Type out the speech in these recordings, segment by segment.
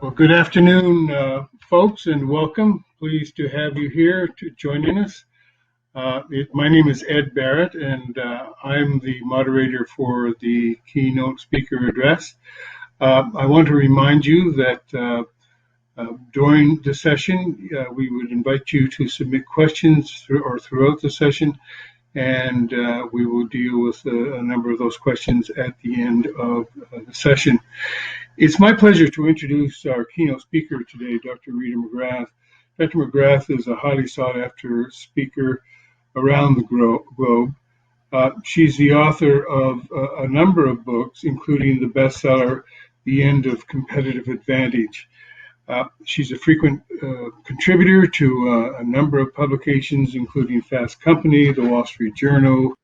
Well, good afternoon, folks, and welcome. Pleased to have you here to joining us. My name is Ed Barrett, and I'm the moderator for the keynote speaker address. I want to remind you that during the session, we would invite you to submit questions throughout the session, and we will deal with a number of those questions at the end of the session. It's my pleasure to introduce our keynote speaker today, Dr. Rita McGrath. Dr. McGrath is a highly sought-after speaker around the globe. She's the author of a number of books, including the bestseller, The End of Competitive Advantage. She's a frequent contributor to a number of publications, including Fast Company, the Wall Street Journal.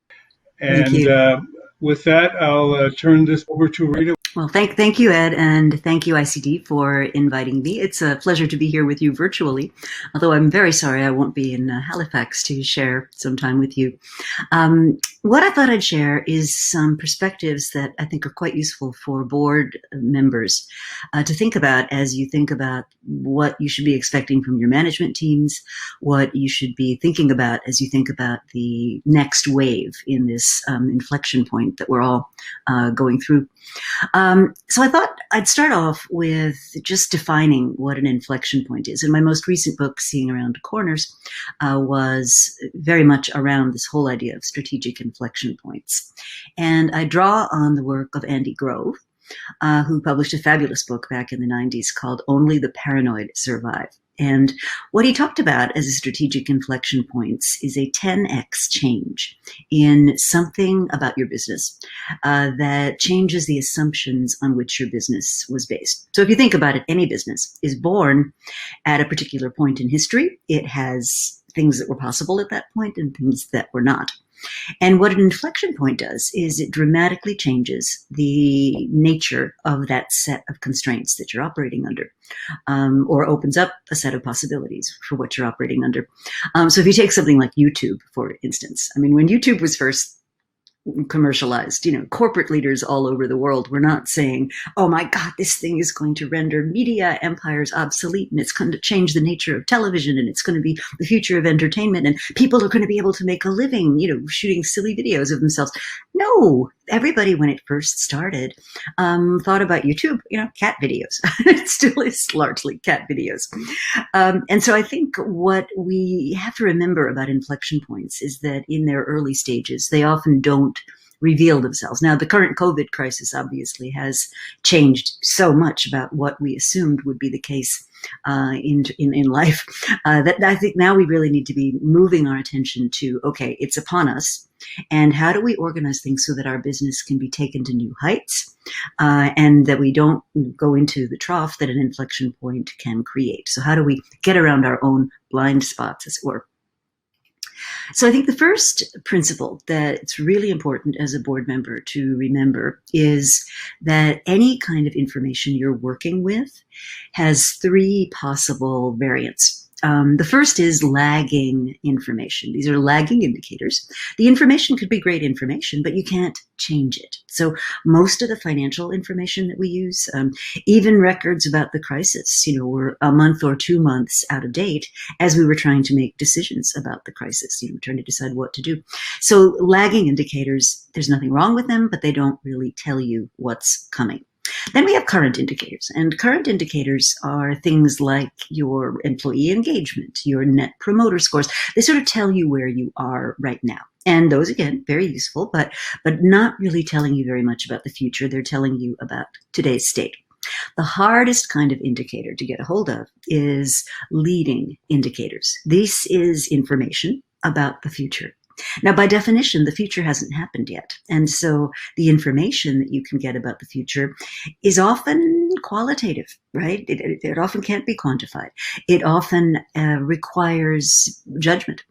And with that, I'll turn this over to Rita. Well, thank you, Ed, and thank you, ICD, for inviting me. It's a pleasure to be here with you virtually, although I'm very sorry I won't be in Halifax to share some time with you. What I thought I'd share is some perspectives that I think are quite useful for board members to think about as you think about what you should be expecting from your management teams, what you should be thinking about as you think about the next wave in this inflection point that we're all going through. So I thought I'd start off with just defining what an inflection point is. And my most recent book, Seeing Around Corners, was very much around this whole idea of strategic inflection points. And I draw on the work of Andy Grove, who published a fabulous book back in the 90s called Only the Paranoid Survive. And what he talked about as a strategic inflection points is a 10x change in something about your business that changes the assumptions on which your business was based. So if you think about it, any business is born at a particular point in history. It has things that were possible at that point and things that were not. And what an inflection point does is it dramatically changes the nature of that set of constraints that you're operating under, or opens up a set of possibilities for what you're operating under. So if you take something like YouTube, for instance, I mean, when YouTube was first commercialized, corporate leaders all over the world were not saying, oh my God, this thing is going to render media empires obsolete and it's going to change the nature of television and it's going to be the future of entertainment and people are going to be able to make a living, shooting silly videos of themselves. No, everybody when it first started thought about YouTube, cat videos. It still is largely cat videos. And so I think what we have to remember about inflection points is that in their early stages, they often don't reveal themselves. Now, the current COVID crisis obviously has changed so much about what we assumed would be the case in life that I think now we really need to be moving our attention to, okay, it's upon us. And how do we organize things so that our business can be taken to new heights and that we don't go into the trough that an inflection point can create? So how do we get around our own blind spots, as it were? So I think the first principle that's really important as a board member to remember is that any kind of information you're working with has three possible variants. The first is lagging information. These are lagging indicators. The information could be great information, but you can't change it. So most of the financial information that we use, even records about the crisis, were a month or 2 months out of date as we were trying to make decisions about the crisis, trying to decide what to do. So lagging indicators, there's nothing wrong with them, but they don't really tell you what's coming. Then we have current indicators, and current indicators are things like your employee engagement, your net promoter scores. They sort of tell you where you are right now. And those, again, very useful, but not really telling you very much about the future. They're telling you about today's state. The hardest kind of indicator to get a hold of is leading indicators. This is information about the future. Now, by definition, the future hasn't happened yet. And so the information that you can get about the future is often qualitative, right? It often can't be quantified. It often requires judgment.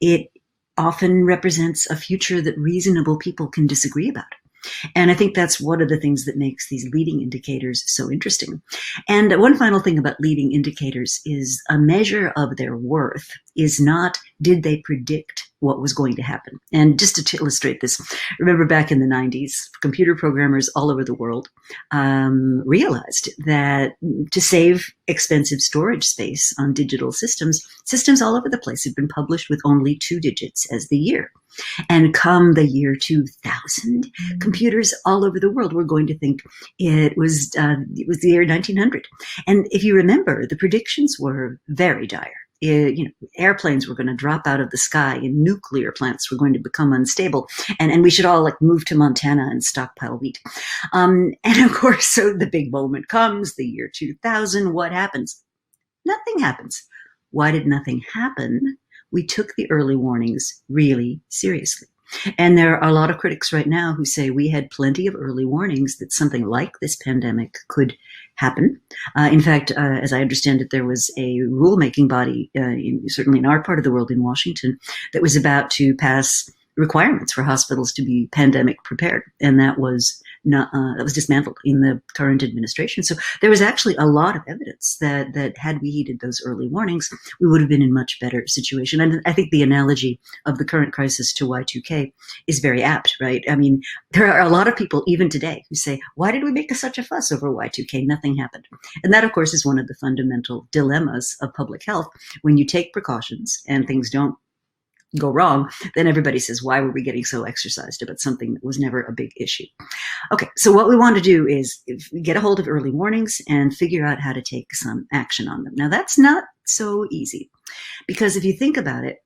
It often represents a future that reasonable people can disagree about. And I think that's one of the things that makes these leading indicators so interesting. And one final thing about leading indicators is a measure of their worth is not, did they predict what was going to happen? And just to illustrate this, remember back in the 90s, computer programmers all over the world realized that to save expensive storage space on digital systems all over the place had been published with only 2 digits as the year. And come the year 2000, computers all over the world were going to think it was the year 1900. And if you remember, the predictions were very dire. Airplanes were going to drop out of the sky, and nuclear plants were going to become unstable, and we should all move to Montana and stockpile wheat. And of course, so the big moment comes, the year 2000. What happens? Nothing happens. Why did nothing happen? We took the early warnings really seriously. And there are a lot of critics right now who say we had plenty of early warnings that something like this pandemic could happen. In fact, as I understand it, there was a rulemaking body, certainly in our part of the world in Washington, that was about to pass requirements for hospitals to be pandemic prepared. And that was dismantled in the current administration. So there was actually a lot of evidence that had we heeded those early warnings, we would have been in a much better situation. And I think the analogy of the current crisis to Y2K is very apt, right? I mean, there are a lot of people even today who say, why did we make such a fuss over Y2K? Nothing happened. And that, of course, is one of the fundamental dilemmas of public health. When you take precautions and things don't go wrong, then everybody says, why were we getting so exercised about something that was never a big issue? Okay, so what we want to do is get a hold of early warnings and figure out how to take some action on them. Now, that's not so easy, because if you think about it,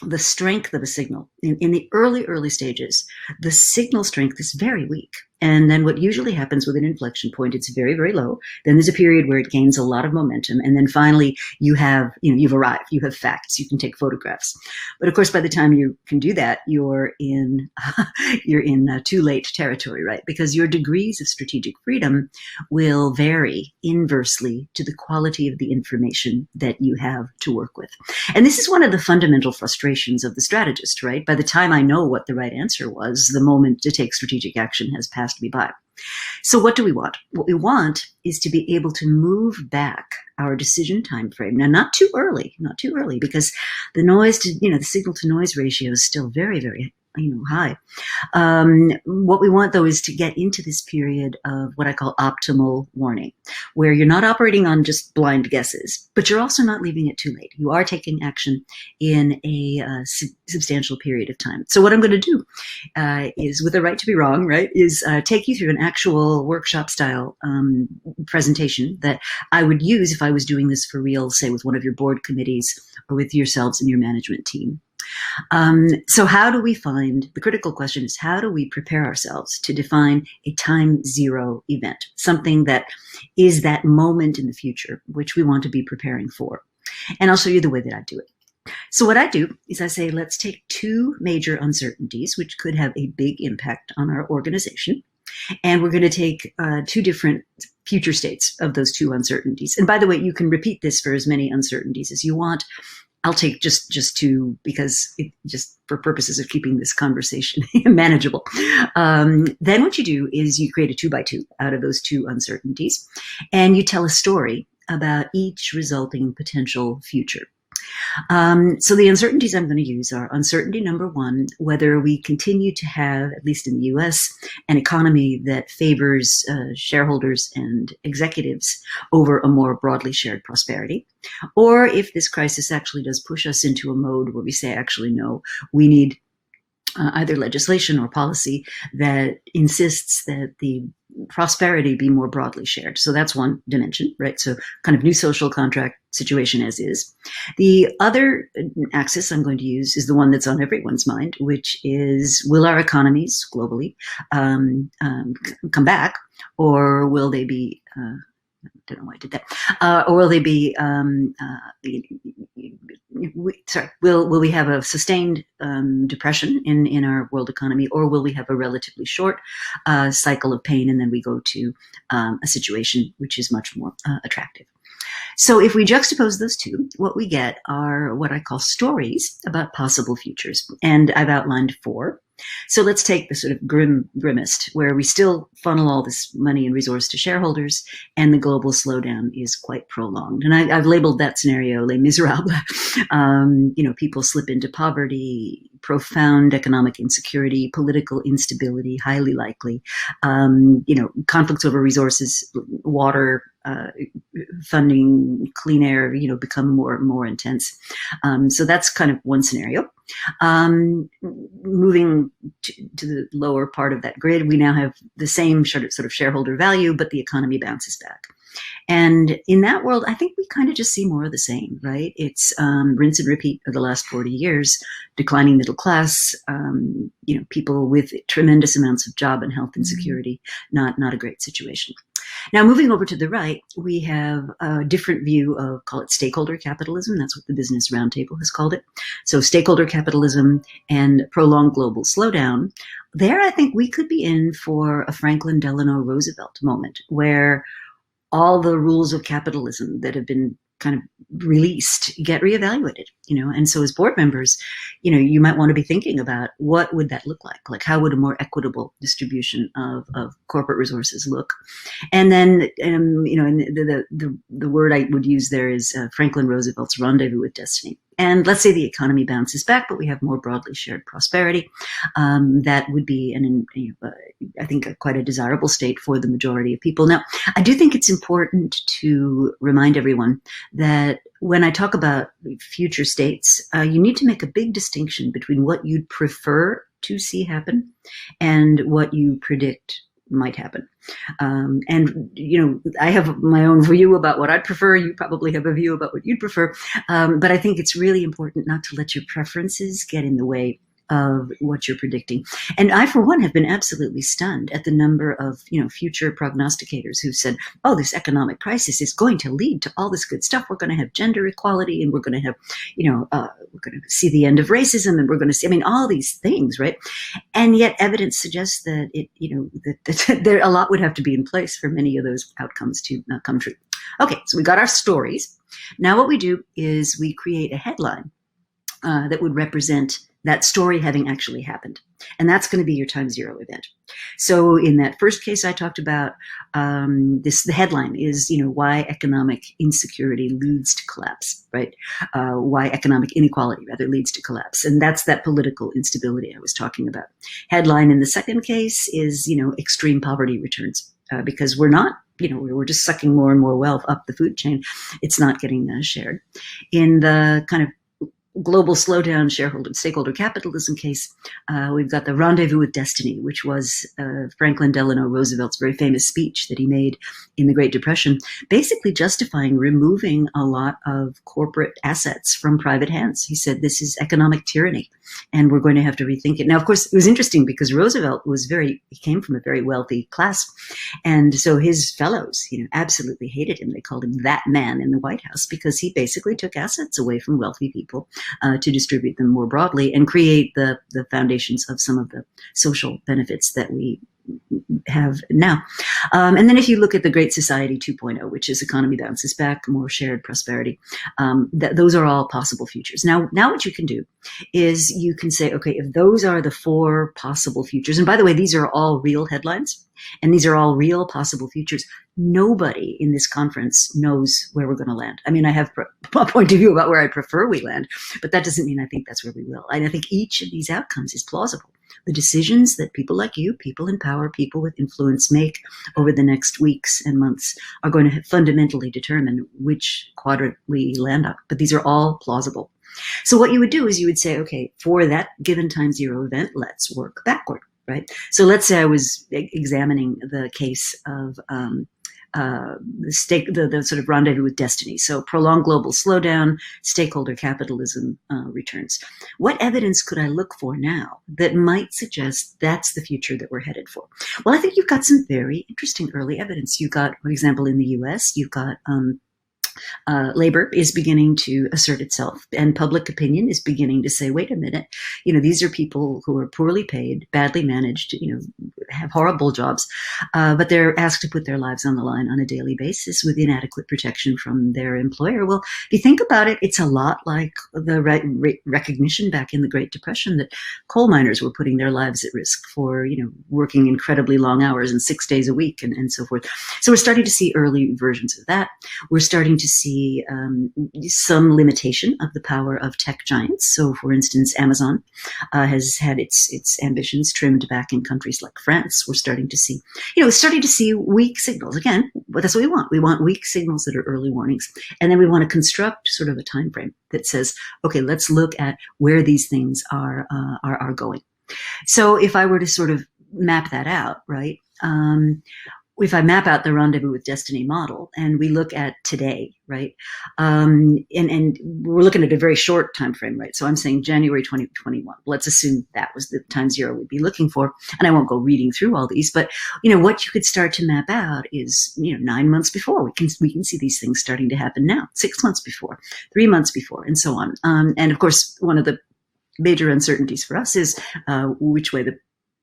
the strength of a signal in the early stages, the signal strength is very weak. And then what usually happens with an inflection point, it's very, very low. Then there's a period where it gains a lot of momentum. And then finally you've arrived, you have facts, you can take photographs. But of course, by the time you can do that, you're in too late territory, right? Because your degrees of strategic freedom will vary inversely to the quality of the information that you have to work with. And this is one of the fundamental frustrations of the strategist, right? By the time I know what the right answer was, the moment to take strategic action has passed me by. So what do we want? What we want is to be able to move back our decision time frame. Now, not too early, because the the signal to noise ratio is still very, very high. What we want, though, is to get into this period of what I call optimal warning, where you're not operating on just blind guesses, but you're also not leaving it too late. You are taking action in a substantial period of time. So what I'm going to do is, with the right to be wrong, right, is take you through an actual workshop style presentation that I would use if I was doing this for real, say with one of your board committees or with yourselves and your management team. So how do we the critical question is, how do we prepare ourselves to define a time zero event, something that is that moment in the future, which we want to be preparing for? And I'll show you the way that I do it. So what I do is I say, let's take 2 major uncertainties, which could have a big impact on our organization. And we're going to take 2 different future states of those 2 uncertainties. And by the way, you can repeat this for as many uncertainties as you want. I'll take just 2 because just for purposes of keeping this conversation manageable. Then what you do is you create a 2x2 out of those 2 uncertainties, and you tell a story about each resulting potential future. So the uncertainties I'm going to use are uncertainty number 1, whether we continue to have, at least in the US, an economy that favors shareholders and executives over a more broadly shared prosperity, or if this crisis actually does push us into a mode where we say, actually, no, we need either legislation or policy that insists that the prosperity be more broadly shared. So that's one dimension, right? So kind of new social contract situation as is. The other axis I'm going to use is the one that's on everyone's mind, which is, will our economies globally come back, or will they be I don't know why I did that. Or will they be? Will we have a sustained depression in our world economy, or will we have a relatively short cycle of pain, and then we go to a situation which is much more attractive? So if we juxtapose those 2, what we get are what I call stories about possible futures, and I've outlined 4. So let's take the sort of grimmest, where we still funnel all this money and resource to shareholders, and the global slowdown is quite prolonged. And I've labeled that scenario Les Miserables. People slip into poverty, profound economic insecurity, political instability, highly likely. Conflicts over resources, water, funding, clean air, become more and more intense. So that's kind of one scenario. Moving to the lower part of that grid, we now have the same sort of shareholder value, but the economy bounces back. And in that world, I think we kind of just see more of the same, right? It's rinse and repeat of the last 40 years, declining middle class, people with tremendous amounts of job and health insecurity, not a great situation. Now, moving over to the right, we have a different view of, call it stakeholder capitalism. That's what the Business Roundtable has called it. So stakeholder capitalism and prolonged global slowdown. There, I think we could be in for a Franklin Delano Roosevelt moment, where all the rules of capitalism that have been kind of released get reevaluated, and so as board members, you might want to be thinking about what would that look like? Like, how would a more equitable distribution of corporate resources look? And then, and the word I would use there is Franklin Roosevelt's Rendezvous with Destiny. And let's say the economy bounces back, but we have more broadly shared prosperity. That would be, I think, quite a desirable state for the majority of people. Now, I do think it's important to remind everyone that when I talk about future states, you need to make a big distinction between what you'd prefer to see happen and what you predict might happen. I have my own view about what I'd prefer. You probably have a view about what you'd prefer. But I think it's really important not to let your preferences get in the way of what you're predicting. And I, for one, have been absolutely stunned at the number of, future prognosticators who've said, oh, this economic crisis is going to lead to all this good stuff. We're going to have gender equality, and we're going to have, we're going to see the end of racism, and we're going to see, all these things, right? And yet evidence suggests that that there a lot would have to be in place for many of those outcomes to not come true. Okay, so we got our stories. Now what we do is we create a headline that would represent that story having actually happened. And that's going to be your time zero event. So in that first case I talked about, the headline is, why economic insecurity leads to collapse, right? Why economic inequality rather leads to collapse. And that's that political instability I was talking about. Headline in the second case is, extreme poverty returns, because we're not, we're just sucking more and more wealth up the food chain. It's not getting shared. In the kind of global slowdown stakeholder capitalism case, we've got the Rendezvous with Destiny, which was Franklin Delano Roosevelt's very famous speech that he made in the Great Depression, basically justifying removing a lot of corporate assets from private hands. He said, this is economic tyranny, and we're going to have to rethink it. Now, of course, it was interesting because Roosevelt he came from a very wealthy class. And so his fellows, absolutely hated him. They called him that man in the White House because he basically took assets away from wealthy people to distribute them more broadly and create the foundations of some of the social benefits that we have now. And then if you look at the Great Society 2.0, which is economy bounces back, more shared prosperity, those are all possible futures. Now what you can do is you can say, okay, if those are the four possible futures, and by the way, these are all real headlines, and these are all real possible futures. Nobody in this conference knows where we're going to land. I have a point of view about where I prefer we land, but that doesn't mean I think that's where we will. And I think each of these outcomes is plausible. The decisions that people like you, people in power, people with influence make over the next weeks and months are going to fundamentally determine which quadrant we land on. But these are all plausible. So what you would do is you would say, okay, for that given time zero event, let's work backward. Right. So let's say I was examining the case of the sort of Rendezvous with Destiny. So prolonged global slowdown, stakeholder capitalism returns. What evidence could I look for now that might suggest that's the future that we're headed for? Well, I think you've got some very interesting early evidence. You got, for example, in the U.S., you've got Labor is beginning to assert itself, and public opinion is beginning to say, wait a minute, these are people who are poorly paid, badly managed, have horrible jobs, but they're asked to put their lives on the line on a daily basis with inadequate protection from their employer. Well, if you think about it, it's a lot like the recognition back in the Great Depression that coal miners were putting their lives at risk for, working incredibly long hours and 6 days a week and so forth. So we're starting to see early versions of that. We're starting to see some limitation of the power of tech giants. So, for instance, Amazon has had its ambitions trimmed back in countries like France. We're starting to see, weak signals. Again, but that's what we want. We want weak signals that are early warnings, and then we want to construct sort of a time frame that says, okay, let's look at where these things are going. So, if I were to sort of map that out, right? If I map out the Rendezvous with Destiny model and we look at today, right, and we're looking at a very short time frame, right? So I'm saying January 2021. Let's assume that was the time zero we'd be looking for. And I won't go reading through all these, but what you could start to map out is 9 months before. We can see these things starting to happen now, 6 months before, 3 months before, and so on. And of course, one of the major uncertainties for us is which way the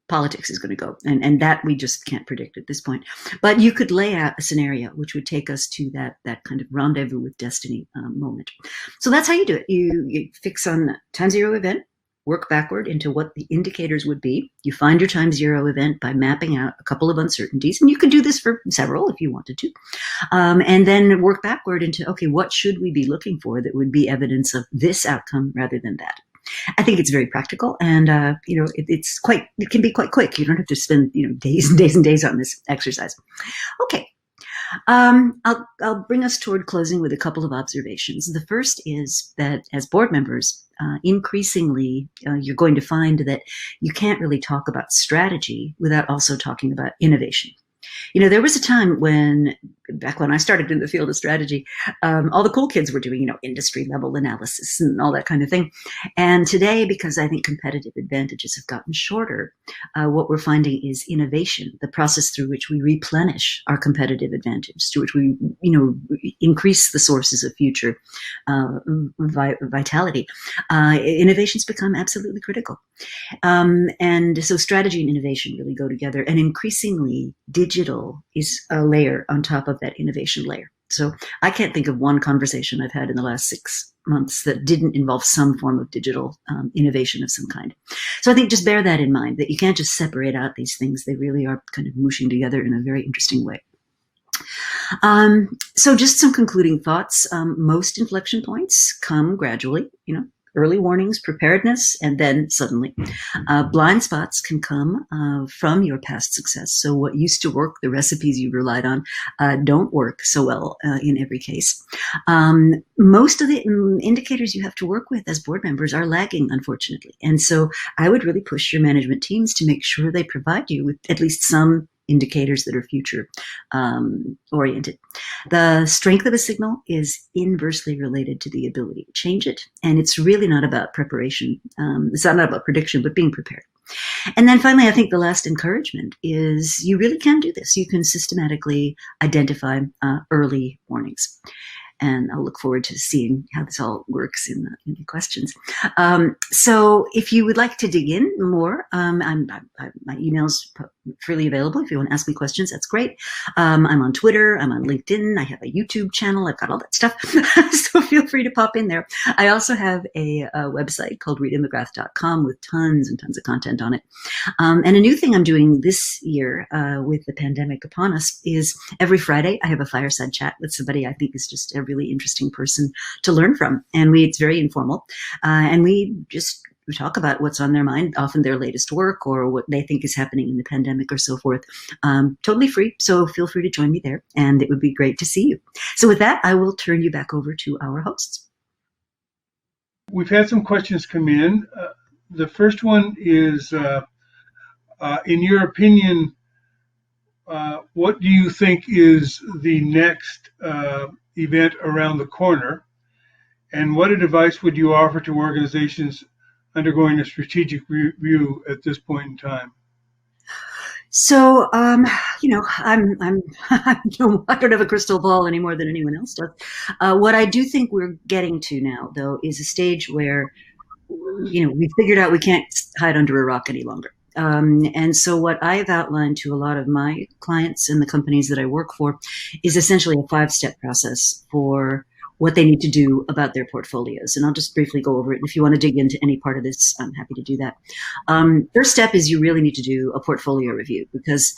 politics is going to go. And that we just can't predict at this point. But you could lay out a scenario which would take us to that kind of rendezvous with destiny moment. So that's how you do it. You fix on a time zero event, work backward into what the indicators would be. You find your time zero event by mapping out a couple of uncertainties. And you could do this for several if you wanted to. And then work backward into, okay, what should we be looking for that would be evidence of this outcome rather than that? I think it's very practical, and it can be quite quick. You don't have to spend days and days and days on this exercise. Okay, I'll bring us toward closing with a couple of observations. The first is that as board members, increasingly you're going to find that you can't really talk about strategy without also talking about innovation. There was a time back when I started in the field of strategy, all the cool kids were doing, industry level analysis and all that kind of thing. And today, because I think competitive advantages have gotten shorter, what we're finding is innovation, the process through which we replenish our competitive advantage, through which we, increase the sources of future vitality. Innovations become absolutely critical. And so strategy and innovation really go together, and increasingly digital is a layer on top of that innovation layer. So I can't think of one conversation I've had in the last 6 months that didn't involve some form of digital innovation of some kind. So I think just bear that in mind, that you can't just separate out these things. They really are kind of mushing together in a very interesting way. So just some concluding thoughts. Most inflection points come gradually, early warnings, preparedness, and then suddenly. Blind spots can come from your past success. So what used to work, the recipes you relied on, don't work so well in every case. Most of the indicators you have to work with as board members are lagging, unfortunately. And so I would really push your management teams to make sure they provide you with at least some indicators that are future oriented. The strength of a signal is inversely related to the ability to change it. And it's really not about preparation. It's not about prediction, but being prepared. And then finally, I think the last encouragement is you really can do this. You can systematically identify early warnings. And I'll look forward to seeing how this all works in the questions. So if you would like to dig in more, my email's freely available. If you want to ask me questions, that's great. I'm on Twitter. I'm on LinkedIn. I have a YouTube channel. I've got all that stuff. So feel free to pop in there. I also have a website called ritamcgrath.com with tons and tons of content on it. And a new thing I'm doing this year with the pandemic upon us is every Friday I have a fireside chat with somebody I think is just a really interesting person to learn from. And it's very informal. And we talk about what's on their mind, often their latest work or what they think is happening in the pandemic or so forth. Totally free. So feel free to join me there. And it would be great to see you. So with that, I will turn you back over to our hosts. We've had some questions come in. The first one is, in your opinion, what do you think is the next event around the corner? And what advice would you offer to organizations undergoing a strategic review at this point in time? So, I don't have a crystal ball any more than anyone else does. What I do think we're getting to now, though, is a stage where, we've figured out we can't hide under a rock any longer. And so what I've outlined to a lot of my clients and the companies that I work for is essentially a 5-step process for what they need to do about their portfolios. And I'll just briefly go over it. And if you want to dig into any part of this, I'm happy to do that. First step is you really need to do a portfolio review, because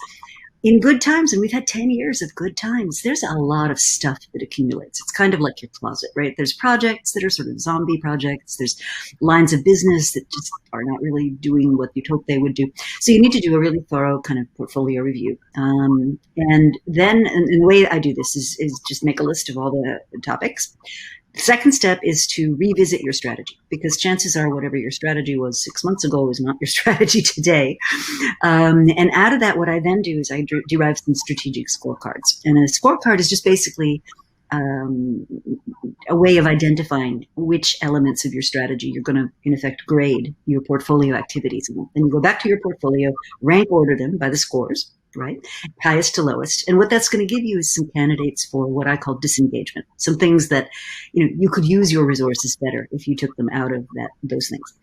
in good times, and we've had 10 years of good times, there's a lot of stuff that accumulates. It's kind of like your closet, right? There's projects that are sort of zombie projects. There's lines of business that just are not really doing what you'd hope they would do. So you need to do a really thorough kind of portfolio review. And then, and the way I do this is just make a list of all the topics. The second step is to revisit your strategy, because chances are whatever your strategy was 6 months ago is not your strategy today. And out of that, what I then do is I derive some strategic scorecards. And a scorecard is just basically a way of identifying which elements of your strategy you're going to, in effect, grade your portfolio activities. And you go back to your portfolio, rank order them by the scores, right? Highest to lowest. And what that's going to give you is some candidates for what I call disengagement. Some things that, you could use your resources better if you took them out of those things.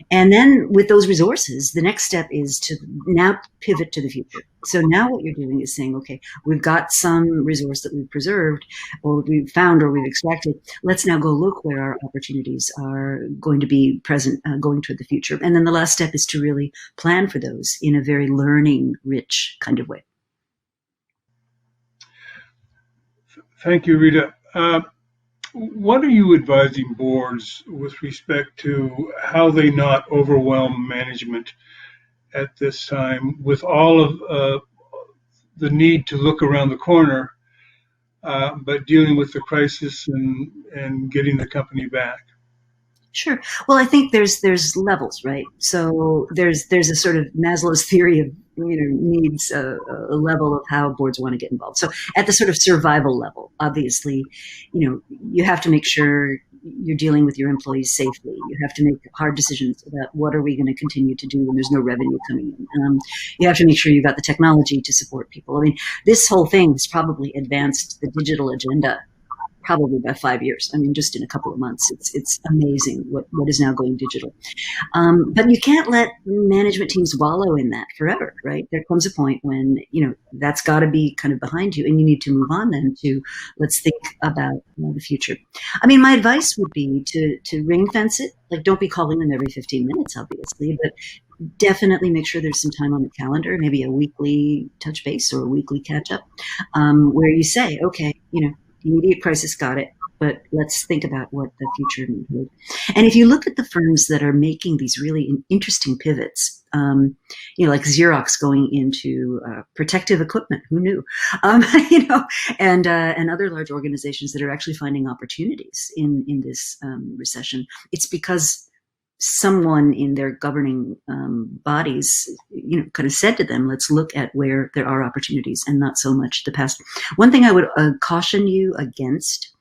And then with those resources, the next step is to now pivot to the future. So now what you're doing is saying, okay, we've got some resource that we've preserved or we've found or we've extracted. Let's now go look where our opportunities are going to be present going toward the future. And then the last step is to really plan for those in a very learning rich kind of way. Thank you, Rita. What are you advising boards with respect to how they not overwhelm management at this time with all of the need to look around the corner, but dealing with the crisis and getting the company back? Sure. Well, I think there's levels, right? So there's a sort of Maslow's theory of needs, a level of how boards want to get involved. So at the sort of survival level, obviously, you have to make sure you're dealing with your employees safely. You have to make hard decisions about what are we going to continue to do when there's no revenue coming in. You have to make sure you've got the technology to support people. I mean, this whole thing has probably advanced the digital agenda probably by 5 years. I mean, just in a couple of months, it's amazing what is now going digital. But you can't let management teams wallow in that forever, right? There comes a point when, that's got to be kind of behind you and you need to move on then to let's think about the future. I mean, my advice would be to ring fence it. Like, don't be calling them every 15 minutes, obviously, but definitely make sure there's some time on the calendar, maybe a weekly touch base or a weekly catch up, where you say, okay, immediate crisis, got it, but let's think about what the future may hold. And if you look at the firms that are making these really interesting pivots, like Xerox going into protective equipment, who knew? And other large organizations that are actually finding opportunities in this recession, it's because someone in their governing bodies, kind of said to them, let's look at where there are opportunities and not so much the past. One thing I would caution you against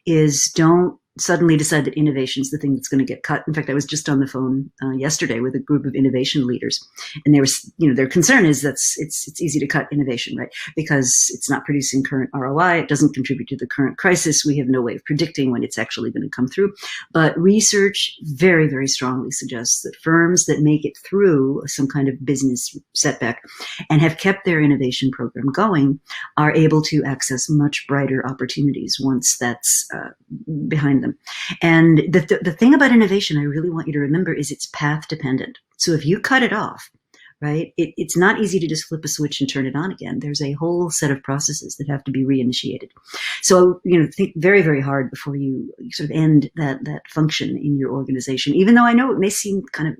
is don't suddenly decide that innovation is the thing that's going to get cut. In fact, I was just on the phone yesterday with a group of innovation leaders, and they were, their concern is that it's easy to cut innovation, right? Because it's not producing current ROI, it doesn't contribute to the current crisis. We have no way of predicting when it's actually going to come through. But research very, very strongly suggests that firms that make it through some kind of business setback and have kept their innovation program going are able to access much brighter opportunities once that's behind them. And the thing about innovation I really want you to remember is it's path dependent. So if you cut it off, right, it's not easy to just flip a switch and turn it on again. There's a whole set of processes that have to be reinitiated. So, think very, very hard before you sort of end that function in your organization, even though I know it may seem kind of,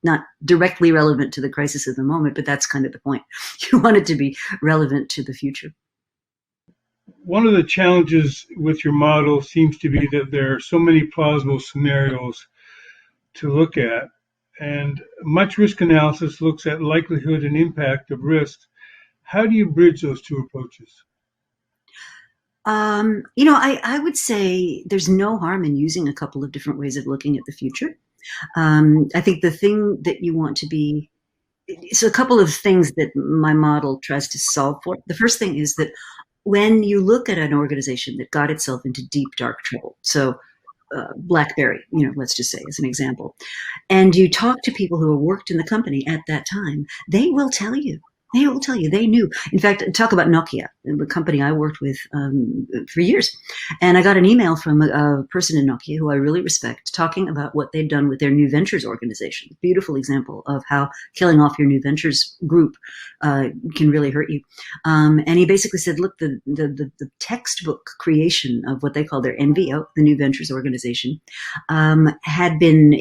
not directly relevant to the crisis of the moment, but that's kind of the point. You want it to be relevant to the future. One of the challenges with your model seems to be that there are so many plausible scenarios to look at, and much risk analysis looks at likelihood and impact of risks. How do you bridge those two approaches? I would say there's no harm in using a couple of different ways of looking at the future. I think the thing that you want to be so a couple of things that my model tries to solve for. The first thing is that when you look at an organization that got itself into deep, dark trouble, so BlackBerry, let's just say as an example, and you talk to people who have worked in the company at that time, they will tell you. They will tell you they knew. In fact, talk about Nokia, the company I worked with for years. And I got an email from a person in Nokia who I really respect talking about what they'd done with their new ventures organization. Beautiful example of how killing off your new ventures group can really hurt you. And he basically said, look, the textbook creation of what they call their NVO, the new ventures organization, had been,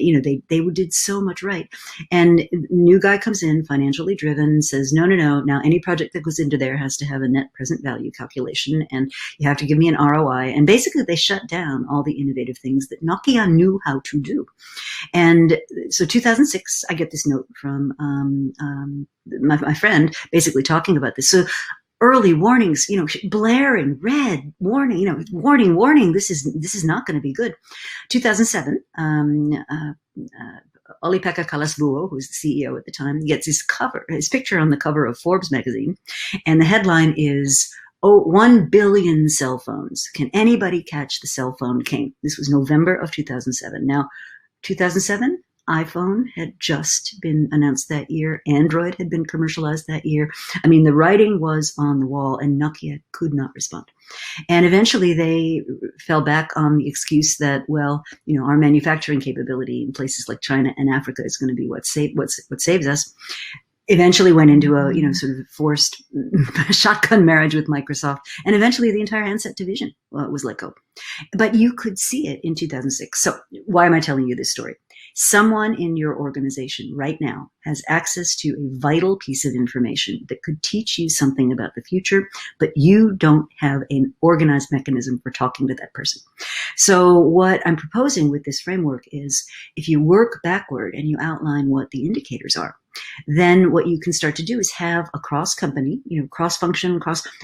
they did so much right. And new guy comes in, financially driven, says, no. Now, any project that goes into there has to have a net present value calculation, and you have to give me an ROI. And basically, they shut down all the innovative things that Nokia knew how to do. And so 2006, I get this note from my friend basically talking about this. So early warnings, blaring red warning, warning, this is not going to be good. 2007, Olli-Pekka Kalasvuo, who's the CEO at the time, gets his picture on the cover of Forbes magazine. And the headline is, 1 billion cell phones. Can anybody catch the cell phone king? This was November of 2007. Now, 2007, iPhone had just been announced that year. Android had been commercialized that year. I mean, the writing was on the wall, and Nokia could not respond. And eventually they fell back on the excuse that, well, our manufacturing capability in places like China and Africa is going to be what saves us. Eventually went into a, sort of forced shotgun marriage with Microsoft. And eventually the entire handset division was let go. But you could see it in 2006. So why am I telling you this story? Someone in your organization right now has access to a vital piece of information that could teach you something about the future, but you don't have an organized mechanism for talking to that person. So what I'm proposing with this framework is if you work backward and you outline what the indicators are, then what you can start to do is have a cross-company, cross-function,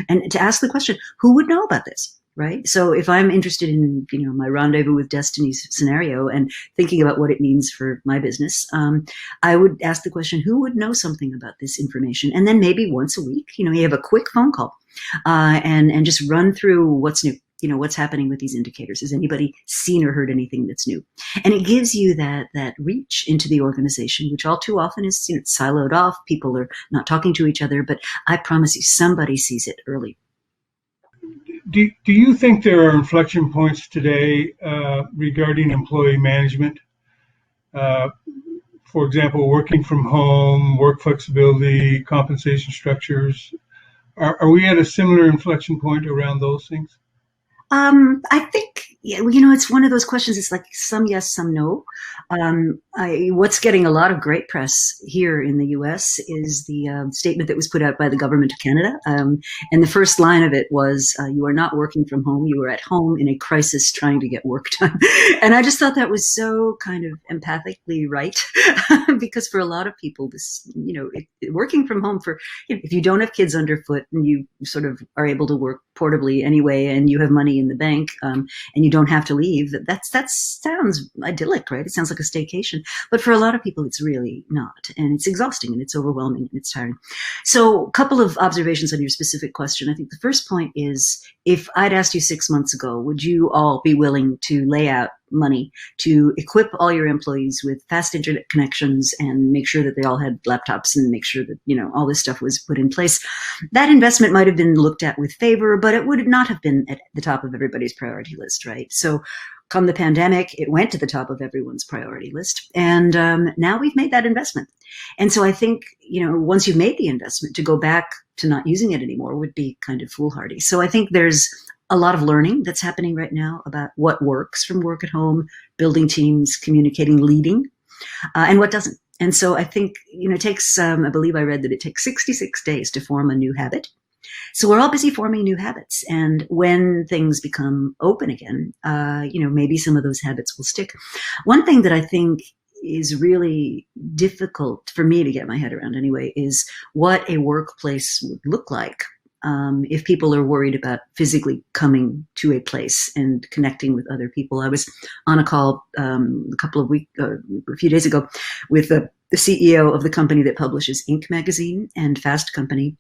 and to ask the question, who would know about this? Right. So if I'm interested in, my rendezvous with destiny's scenario and thinking about what it means for my business, I would ask the question, who would know something about this information? And then maybe once a week, you have a quick phone call and just run through what's new. What's happening with these indicators? Has anybody seen or heard anything that's new? And it gives you that reach into the organization, which all too often is siloed off. People are not talking to each other, but I promise you somebody sees it early. Do you think there are inflection points today regarding employee management? For example, working from home, work flexibility, compensation structures. Are we at a similar inflection point around those things? I think, it's one of those questions. It's like some yes, some no. What's getting a lot of great press here in the U.S. is the statement that was put out by the government of Canada. And the first line of it was, you are not working from home. You are at home in a crisis trying to get work done. And I just thought that was so kind of empathically right, because for a lot of people, this, working from home if you don't have kids underfoot and you sort of are able to work portably anyway, and you have money in the bank, and you don't have to leave, that sounds idyllic, right? It sounds like a staycation. But for a lot of people, it's really not. And it's exhausting and it's overwhelming and it's tiring. So a couple of observations on your specific question. I think the first point is, if I'd asked you 6 months ago, would you all be willing to lay out money to equip all your employees with fast internet connections and make sure that they all had laptops and make sure that, all this stuff was put in place? That investment might have been looked at with favor, but it would not have been at the top of everybody's priority list, right? So come the pandemic, it went to the top of everyone's priority list. And now we've made that investment. And so I think, once you've made the investment, to go back to not using it anymore would be kind of foolhardy. So I think there's a lot of learning that's happening right now about what works from work at home, building teams, communicating, leading, and what doesn't. And so I think, it takes, I believe I read that it takes 66 days to form a new habit. So we're all busy forming new habits. And when things become open again, maybe some of those habits will stick. One thing that I think is really difficult for me to get my head around anyway is what a workplace would look like if people are worried about physically coming to a place and connecting with other people. I was on a call a few days ago with a the CEO of the company that publishes Inc. magazine and Fast Company.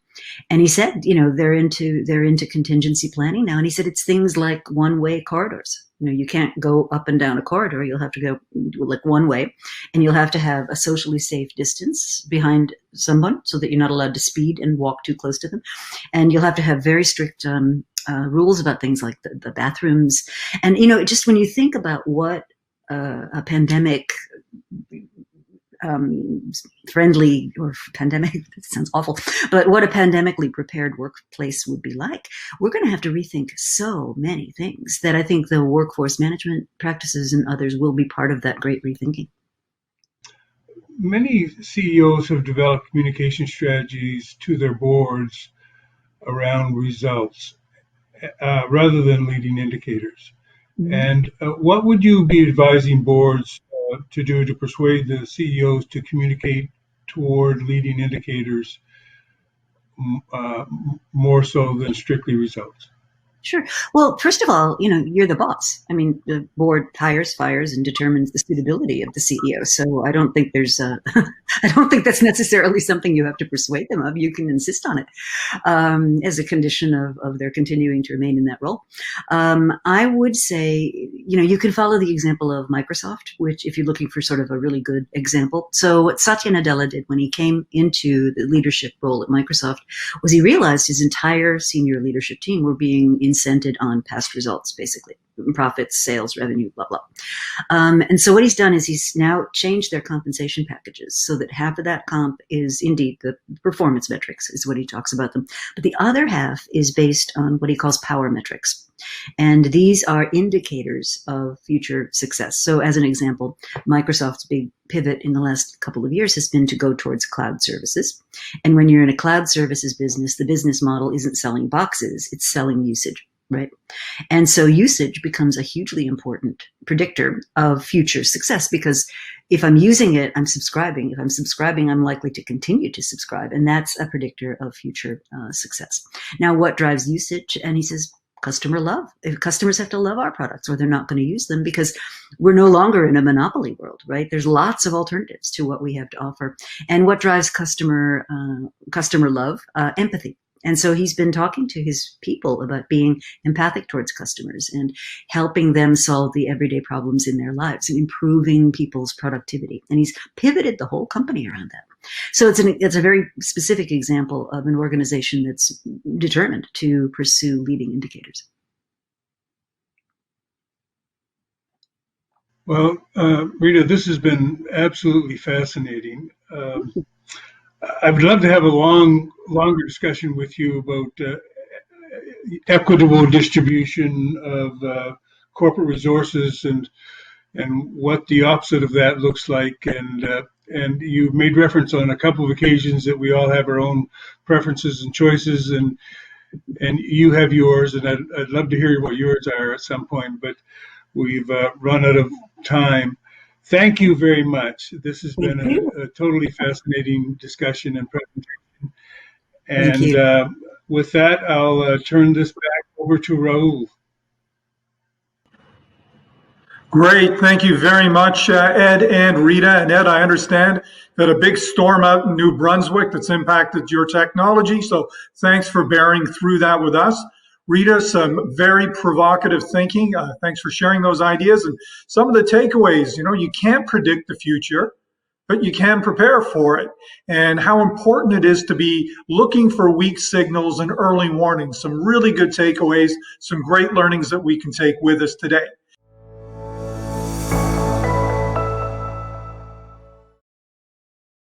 And he said, they're into contingency planning now. And he said, it's things like one-way corridors. You can't go up and down a corridor. You'll have to go like one way, and you'll have to have a socially safe distance behind someone so that you're not allowed to speed and walk too close to them. And you'll have to have very strict rules about things like the bathrooms. And, just when you think about what a pandemic friendly or pandemic, that sounds awful, but what a pandemically prepared workplace would be like, we're going to have to rethink so many things that I think the workforce management practices and others will be part of that great rethinking. Many CEOs have developed communication strategies to their boards around results rather than leading indicators. Mm-hmm. And what would you be advising boards to do to persuade the CEOs to communicate toward leading indicators more so than strictly results? Sure. Well, first of all, you're the boss. I mean, the board hires, fires, and determines the suitability of the CEO. So I don't think I don't think that's necessarily something you have to persuade them of. You can insist on it as a condition of their continuing to remain in that role. I would say, you can follow the example of Microsoft, which if you're looking for sort of a really good example. So what Satya Nadella did when he came into the leadership role at Microsoft was he realized his entire senior leadership team were being incented on past results, basically profits, sales, revenue, blah, blah. And so what he's done is he's now changed their compensation packages so that half of that comp is indeed the performance metrics is what he talks about them. But the other half is based on what he calls power metrics. And these are indicators of future success. So as an example, Microsoft's big pivot in the last couple of years has been to go towards cloud services. And when you're in a cloud services business, the business model isn't selling boxes, it's selling usage. Right. And so usage becomes a hugely important predictor of future success, because if I'm using it, I'm subscribing. If I'm subscribing, I'm likely to continue to subscribe. And that's a predictor of future success. Now, what drives usage? And he says, customer love. If customers have to love our products or they're not going to use them, because we're no longer in a monopoly world, right? There's lots of alternatives to what we have to offer. And what drives customer love? Empathy. And so he's been talking to his people about being empathic towards customers and helping them solve the everyday problems in their lives and improving people's productivity. And he's pivoted the whole company around that. So it's a very specific example of an organization that's determined to pursue leading indicators. Well, Rita, this has been absolutely fascinating. I would love to have a longer discussion with you about equitable distribution of corporate resources and what the opposite of that looks like. And you made reference on a couple of occasions that we all have our own preferences and choices, and you have yours, and I'd love to hear what yours are at some point, but we've run out of time. Thank you very much. This has been a totally fascinating discussion and presentation. And with that, I'll turn this back over to Raul. Great. Thank you very much, Ed and Rita. And Ed, I understand that a big storm out in New Brunswick that's impacted your technology. So thanks for bearing through that with us. Rita, some very provocative thinking. Thanks for sharing those ideas. And some of the takeaways, you can't predict the future, but you can prepare for it. And how important it is to be looking for weak signals and early warnings. Some really good takeaways, some great learnings that we can take with us today.